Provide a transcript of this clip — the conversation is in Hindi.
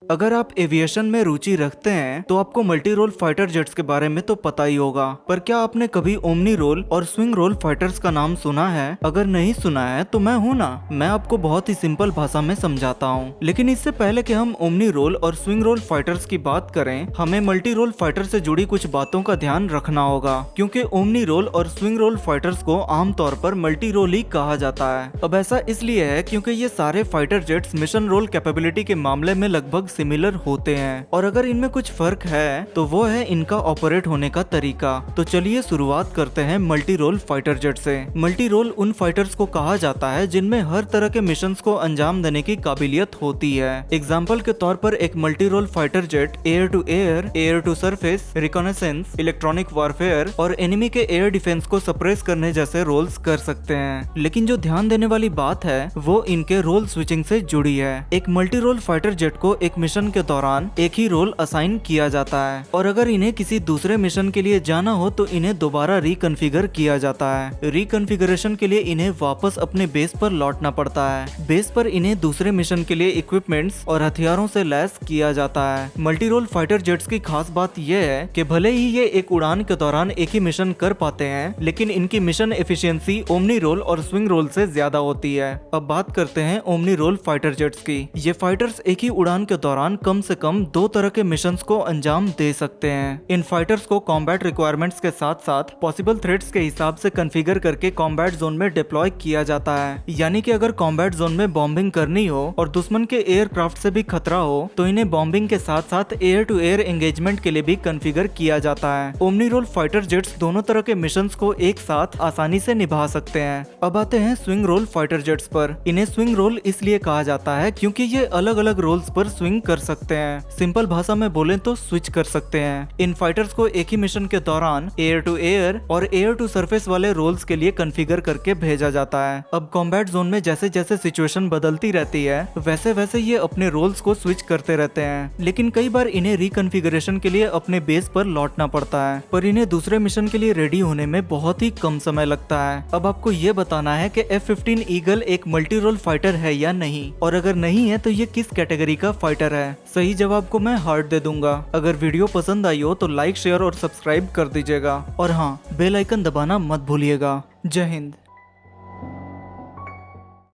अगर आप एविएशन में रुचि रखते हैं तो आपको मल्टी रोल फाइटर जेट्स के बारे में तो पता ही होगा, पर क्या आपने कभी ओमनी रोल और स्विंग रोल फाइटर्स का नाम सुना है? अगर नहीं सुना है तो मैं हूं ना, मैं आपको बहुत ही सिंपल भाषा में समझाता हूं। लेकिन इससे पहले कि हम ओमनी रोल और स्विंग रोल फाइटर्स की बात करें, हमें मल्टी रोल फाइटर से जुड़ी कुछ बातों का ध्यान रखना होगा, क्योंकि ओमनी रोल और स्विंग रोल फाइटर्स को आमतौर पर मल्टी रोल ही कहा जाता है। अब ऐसा इसलिए है क्योंकि ये सारे fighter jets mission role capability के मामले में लगभग सिमिलर होते हैं, और अगर इनमें कुछ फर्क है तो वो है इनका ऑपरेट होने का तरीका। तो चलिए शुरुआत करते हैं मल्टी रोल फाइटर जेट से। मल्टी रोल उन फाइटर्स को कहा जाता है जिनमें हर तरह के मिशंस को अंजाम देने की काबिलियत होती है। एग्जाम्पल के तौर पर एक multi role fighter jet air to surface, reconnaissance, electronic warfare और एनिमी के एयर डिफेंस को सप्रेस करने जैसे रोल्स कर सकते हैं। लेकिन जो ध्यान देने वाली बात है वो इनके रोल स्विचिंग से जुड़ी है। एक मल्टी रोल फाइटर जेट को एक मिशन के दौरान एक ही रोल असाइन किया जाता है, और अगर इन्हें किसी दूसरे मिशन के लिए जाना हो तो इन्हें दोबारा रिकॉन्फ़िगर किया जाता है। रिकॉन्फ़िगरेशन के लिए इन्हें वापस अपने बेस पर लौटना पड़ता है। बेस पर इन्हें दूसरे मिशन के लिए इक्विपमेंट्स और हथियारों से लैस किया जाता है। मल्टी रोल फाइटर जेट्स की खास बात यह है कि भले ही ये एक उड़ान के दौरान एक ही मिशन कर पाते हैं, लेकिन इनकी मिशन एफिशिएंसी ओमनी रोल और स्विंग रोल से ज्यादा होती है। अब बात करते हैं ओमनी रोल फाइटर जेट्स की। ये फाइटर्स एक ही उड़ान के दौरान कम से कम 2 तरह के मिशंस को अंजाम दे सकते हैं। इन फाइटर्स को कॉम्बैट रिक्वायरमेंट्स के साथ साथ पॉसिबल थ्रेट्स के हिसाब से कॉन्फ़िगर करके कॉम्बैट जोन में डिप्लॉय किया जाता है। यानी कि अगर कॉम्बैट जोन में बॉम्बिंग करनी हो और दुश्मन के एयरक्राफ्ट से भी खतरा हो तो इन्हें बॉम्बिंग के साथ साथ एयर टू एयर एंगेजमेंट के लिए भी कॉन्फ़िगर किया जाता है। ओमनी रोल फाइटर जेट्स दोनों तरह के मिशंस को एक साथ आसानी से निभा सकते हैं। अब आते हैं स्विंग रोल फाइटर जेट्स पर। इन्हें स्विंग रोल इसलिए कहा जाता है क्योंकि ये अलग अलग रोल्स पर स्विंग कर सकते हैं। सिंपल भाषा में बोले तो स्विच कर सकते हैं। इन फाइटर्स को एक ही मिशन के दौरान एयर टू एयर और एयर टू सरफेस वाले रोल्स के लिए कॉन्फ़िगर करके भेजा जाता है। अब कॉम्बैट जोन में जैसे जैसे सिचुएशन बदलती रहती है वैसे वैसे ये अपने रोल्स को स्विच करते रहते हैं, लेकिन कई बार इन्हें रिकॉन्फ़िगरेशन के लिए अपने बेस पर लौटना पड़ता है, पर इन्हें दूसरे मिशन के लिए रेडी होने में बहुत ही कम समय लगता है। अब आपको ये बताना है कि F-15 ईगल एक मल्टी रोल फाइटर है या नहीं, और अगर नहीं है तो ये किस कैटेगरी का फाइटर है। सही जवाब को मैं हार्ट दे दूंगा। अगर वीडियो पसंद आई हो तो लाइक, शेयर और सब्सक्राइब कर दीजिएगा, और हाँ, बेल आइकन दबाना मत भूलिएगा। जय हिंद।